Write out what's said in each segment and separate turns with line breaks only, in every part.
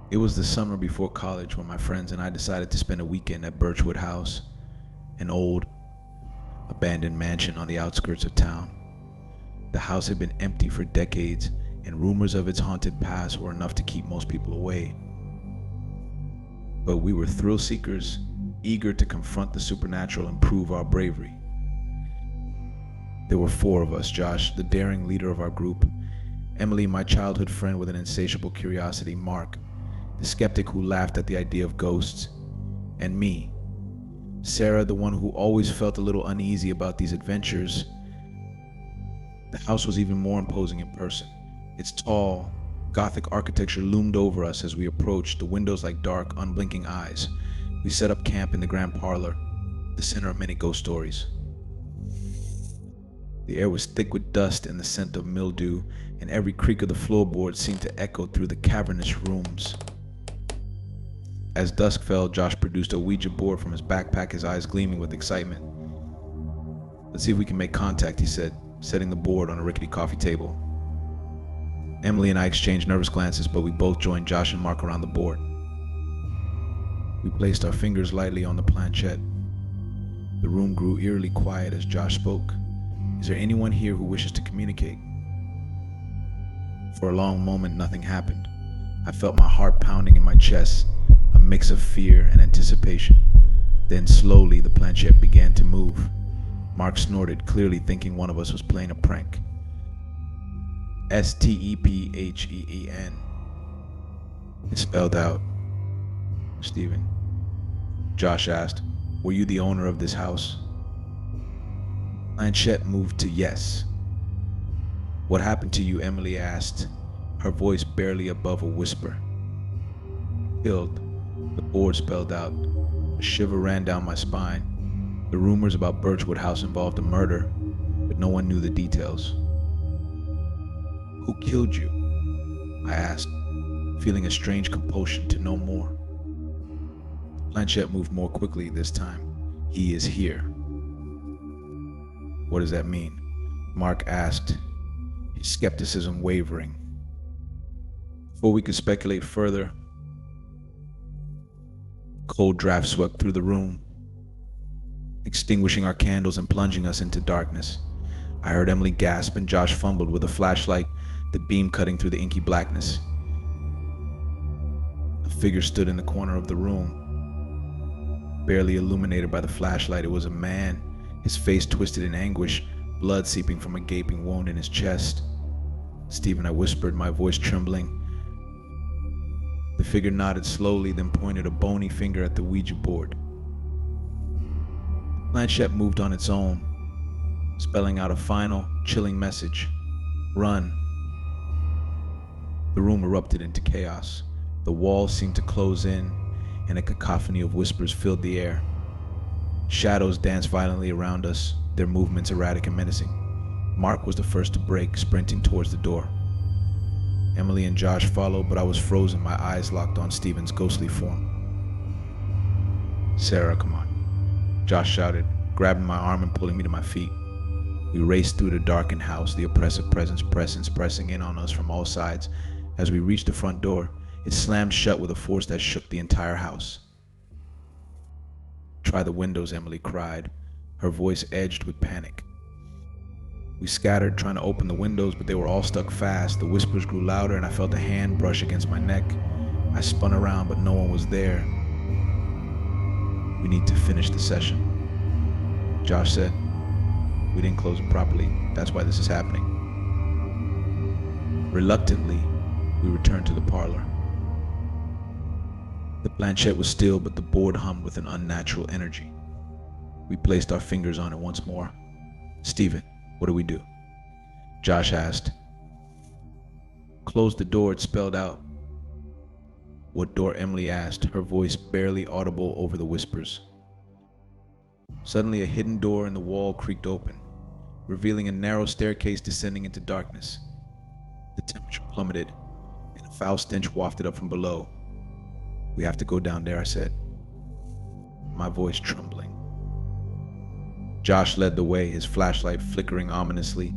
It was the summer before college when my friends and I decided to spend a weekend at Birchwood House, an old, abandoned mansion on the outskirts of town. The house had been empty for decades, and rumors of its haunted past were enough to keep most people away. But we were thrill seekers, eager to confront the supernatural and prove our bravery. There were four of us: Josh, the daring leader of our group; Emily, my childhood friend with an insatiable curiosity; Mark, the skeptic who laughed at the idea of ghosts; and me, Sarah, the one who always felt a little uneasy about these adventures. The house was even more imposing in person. Its tall, Gothic architecture loomed over us as we approached, the windows like dark, unblinking eyes. We set up camp in the grand parlor, the center of many ghost stories. The air was thick with dust and the scent of mildew, and every creak of the floorboards seemed to echo through the cavernous rooms. As dusk fell, Josh produced a Ouija board from his backpack, his eyes gleaming with excitement. "Let's see if we can make contact," he said, setting the board on a rickety coffee table. Emily and I exchanged nervous glances, but we both joined Josh and Mark around the board. We placed our fingers lightly on the planchette. The room grew eerily quiet as Josh spoke. "Is there anyone here who wishes to communicate?" For a long moment, nothing happened. I felt my heart pounding in my chest, a mix of fear and anticipation. Then slowly, the planchette began to move. Mark snorted, clearly thinking one of us was playing a prank. "Stephen," it spelled out. "Stephen." Josh asked, "Were you the owner of this house?" Planchette moved to yes. "What happened to you?" Emily asked, her voice barely above a whisper. "Killed," the board spelled out. A shiver ran down my spine. The rumors about Birchwood House involved a murder, but no one knew the details. "Who killed you?" I asked, feeling a strange compulsion to know more. The planchette moved more quickly this time. "He is here." "What does that mean?" Mark asked, his skepticism wavering. Before we could speculate further, a cold draft swept through the room, extinguishing our candles and plunging us into darkness. I heard Emily gasp and Josh fumbled with a flashlight, the beam cutting through the inky blackness. A figure stood in the corner of the room, barely illuminated by the flashlight. It was a man, his face twisted in anguish, blood seeping from a gaping wound in his chest. "Stephen," I whispered, my voice trembling. The figure nodded slowly, then pointed a bony finger at the Ouija board. The planchette moved on its own, spelling out a final, chilling message: "Run." The room erupted into chaos. The walls seemed to close in, and a cacophony of whispers filled the air. Shadows danced violently around us, their movements erratic and menacing. Mark was the first to break, sprinting towards the door. Emily and Josh followed, but I was frozen, my eyes locked on Stephen's ghostly form. "Sarah, come on," Josh shouted, grabbing my arm and pulling me to my feet. We raced through the darkened house, the oppressive presence pressing in on us from all sides. As we reached the front door, it slammed shut with a force that shook the entire house. "Try the windows," Emily cried, her voice edged with panic. We scattered, trying to open the windows, but they were all stuck fast. The whispers grew louder, and I felt a hand brush against my neck. I spun around, but no one was there. "We need to finish the session," Josh said. "We didn't close it properly. That's why this is happening." Reluctantly, we returned to the parlor. The planchette was still, but the board hummed with an unnatural energy. We placed our fingers on it once more. "Stephen, what do we do?" Josh asked. "Close the door," it spelled out. "What door?" Emily asked, her voice barely audible over the whispers. Suddenly, a hidden door in the wall creaked open, revealing a narrow staircase descending into darkness. The temperature plummeted, and a foul stench wafted up from below. "We have to go down there," I said, my voice trembling. Josh led the way, his flashlight flickering ominously.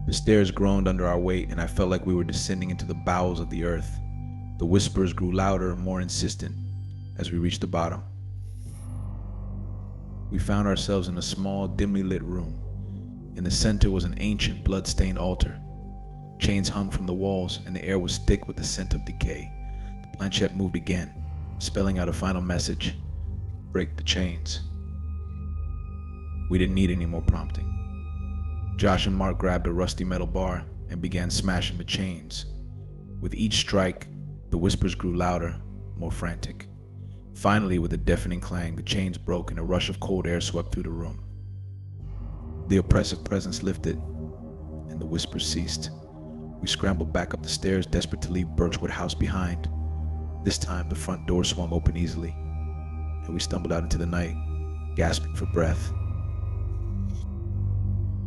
The stairs groaned under our weight, and I felt like we were descending into the bowels of the earth. The whispers grew louder and more insistent as we reached the bottom. We found ourselves in a small, dimly lit room. In the center was an ancient, blood-stained altar. Chains hung from the walls, and the air was thick with the scent of decay. The planchette moved again, spelling out a final message: break the chains. We didn't need any more prompting. Josh and Mark grabbed a rusty metal bar and began smashing the chains. With each strike, the whispers grew louder, more frantic. Finally, with a deafening clang, the chains broke and a rush of cold air swept through the room. The oppressive presence lifted, and the whispers ceased. We scrambled back up the stairs, desperate to leave Birchwood House behind. This time, the front door swung open easily, and we stumbled out into the night, gasping for breath.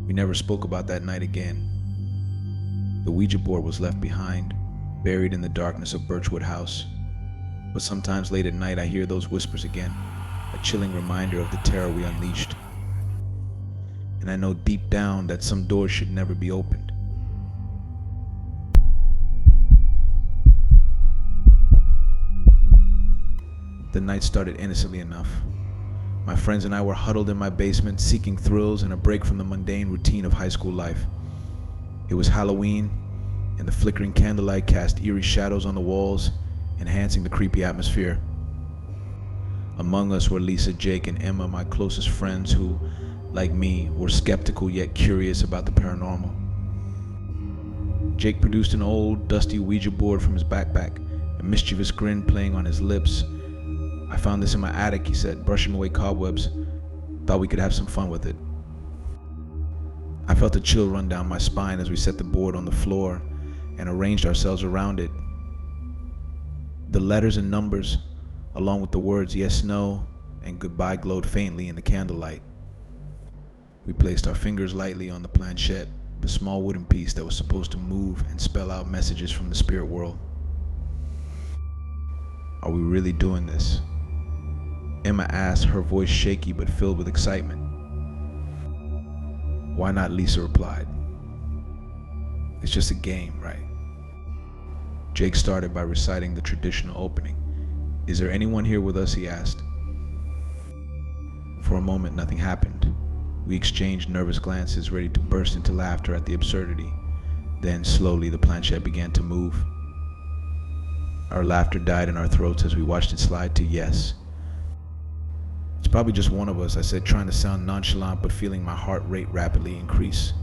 We never spoke about that night again. The Ouija board was left behind, buried in the darkness of Birchwood House. But sometimes late at night I hear those whispers again, a chilling reminder of the terror we unleashed. And I know deep down that some doors should never be opened. The night started innocently enough. My friends and I were huddled in my basement, seeking thrills and a break from the mundane routine of high school life. It was Halloween, and the flickering candlelight cast eerie shadows on the walls, enhancing the creepy atmosphere. Among us were Lisa, Jake, and Emma, my closest friends who, like me, were skeptical yet curious about the paranormal. Jake produced an old, dusty Ouija board from his backpack, a mischievous grin playing on his lips. "I found this in my attic," he said, brushing away cobwebs. "Thought we could have some fun with it." I felt a chill run down my spine as we set the board on the floor and arranged ourselves around it. The letters and numbers, along with the words yes, no, and goodbye, glowed faintly in the candlelight. We placed our fingers lightly on the planchette, the small wooden piece that was supposed to move and spell out messages from the spirit world. "Are we really doing this?" Emma asked, her voice shaky but filled with excitement. "Why not?" Lisa replied. "It's just a game, right?" Jake started by reciting the traditional opening. "Is there anyone here with us?" he asked. For a moment, nothing happened. We exchanged nervous glances, ready to burst into laughter at the absurdity. Then, slowly, the planchette began to move. Our laughter died in our throats as we watched it slide to yes. "It's probably just one of us," I said, trying to sound nonchalant but feeling my heart rate rapidly increase.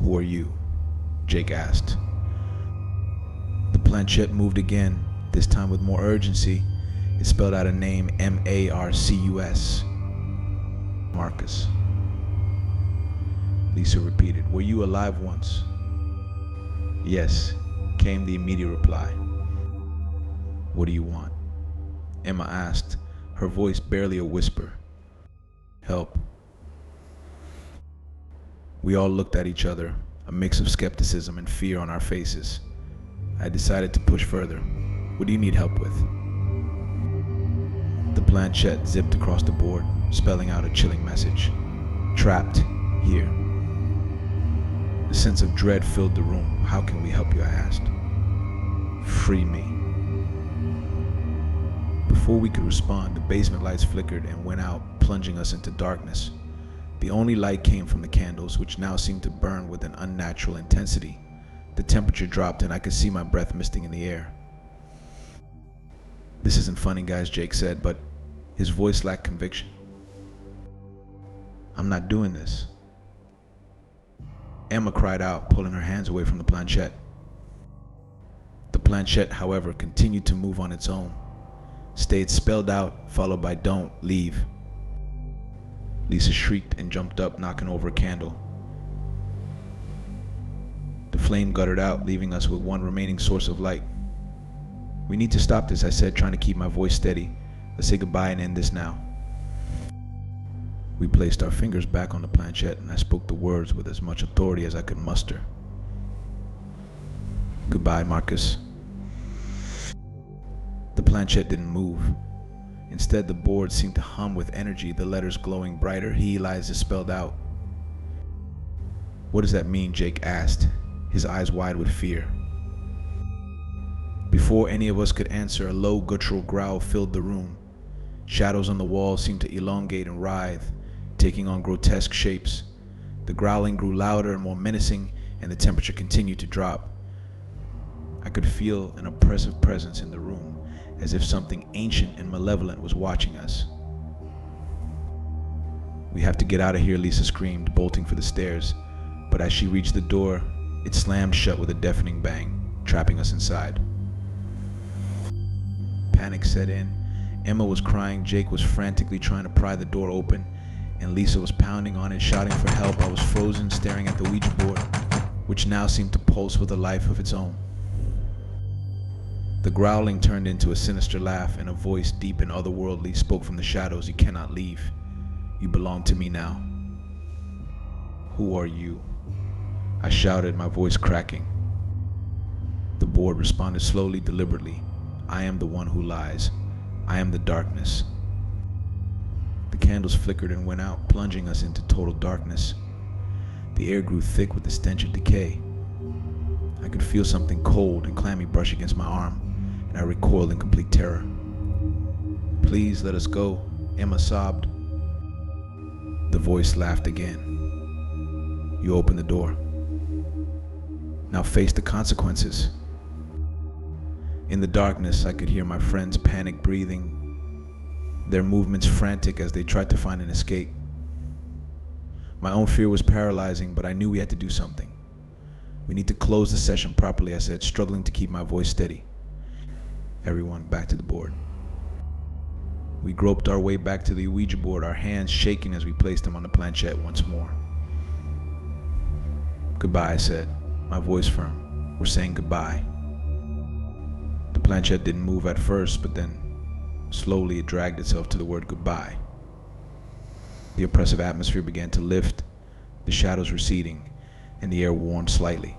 "Who are you?" Jake asked. The planchette moved again, this time with more urgency. It spelled out a name, Marcus. Marcus. Lisa repeated, "Were you alive once?" "Yes," came the immediate reply. "What do you want?" Emma asked, her voice barely a whisper. "Help." We all looked at each other, a mix of skepticism and fear on our faces. I decided to push further. "What do you need help with?" The planchette zipped across the board, spelling out a chilling message. "Trapped here." A sense of dread filled the room. "How can we help you?" I asked. "Free me." Before we could respond, the basement lights flickered and went out, plunging us into darkness. The only light came from the candles, which now seemed to burn with an unnatural intensity. The temperature dropped and I could see my breath misting in the air. "This isn't funny, guys," Jake said, but his voice lacked conviction. "I'm not doing this." Emma cried out, pulling her hands away from the planchette. The planchette, however, continued to move on its own. Stayed spelled out, followed by "Don't leave." Lisa shrieked and jumped up, knocking over a candle. The flame guttered out, leaving us with one remaining source of light. "We need to stop this," I said, trying to keep my voice steady. "Let's say goodbye and end this now." We placed our fingers back on the planchette and I spoke the words with as much authority as I could muster. "Goodbye, Marcus." The planchette didn't move. Instead, the board seemed to hum with energy, the letters glowing brighter. "He, Eliza," spelled out. "What does that mean?" Jake asked, his eyes wide with fear. Before any of us could answer, a low guttural growl filled the room. Shadows on the walls seemed to elongate and writhe, taking on grotesque shapes. The growling grew louder and more menacing, and the temperature continued to drop. I could feel an oppressive presence in the room, as if something ancient and malevolent was watching us. "We have to get out of here," Lisa screamed, bolting for the stairs. But as she reached the door, it slammed shut with a deafening bang, trapping us inside. Panic set in. Emma was crying, Jake was frantically trying to pry the door open, and Lisa was pounding on it, shouting for help. I was frozen, staring at the Ouija board, which now seemed to pulse with a life of its own. The growling turned into a sinister laugh, and a voice deep and otherworldly spoke from the shadows. "You cannot leave. You belong to me now." "Who are you?" I shouted, my voice cracking. The board responded slowly, deliberately. "I am the one who lies. I am the darkness." The candles flickered and went out, plunging us into total darkness. The air grew thick with the stench of decay. I could feel something cold and clammy brush against my arm, and I recoiled in complete terror. "Please let us go," Emma sobbed. The voice laughed again. "You opened the door. Now face the consequences." In the darkness, I could hear my friends' panic breathing, their movements frantic as they tried to find an escape. My own fear was paralyzing, but I knew we had to do something. "We need to close the session properly," I said, struggling to keep my voice steady. "Everyone, back to the board." We groped our way back to the Ouija board, our hands shaking as we placed them on the planchette once more. "Goodbye," I said, my voice firm. "We're saying goodbye." The planchette didn't move at first, but then slowly it dragged itself to the word goodbye. The oppressive atmosphere began to lift, the shadows receding, and the air warmed slightly.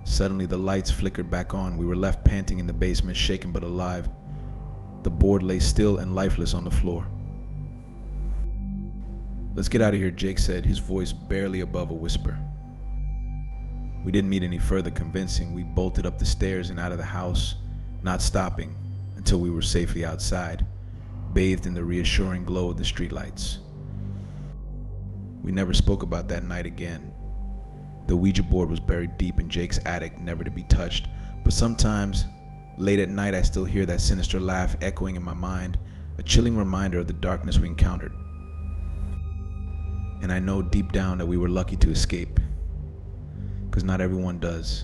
Suddenly the lights flickered back on. We were left panting in the basement, shaken but alive. The board lay still and lifeless on the floor. "Let's get out of here," Jake said, his voice barely above a whisper. We didn't need any further convincing. We bolted up the stairs and out of the house, not stopping until we were safely outside, bathed in the reassuring glow of the streetlights. We never spoke about that night again. The Ouija board was buried deep in Jake's attic, never to be touched, but sometimes, late at night, I still hear that sinister laugh echoing in my mind, a chilling reminder of the darkness we encountered. And I know deep down that we were lucky to escape, because not everyone does.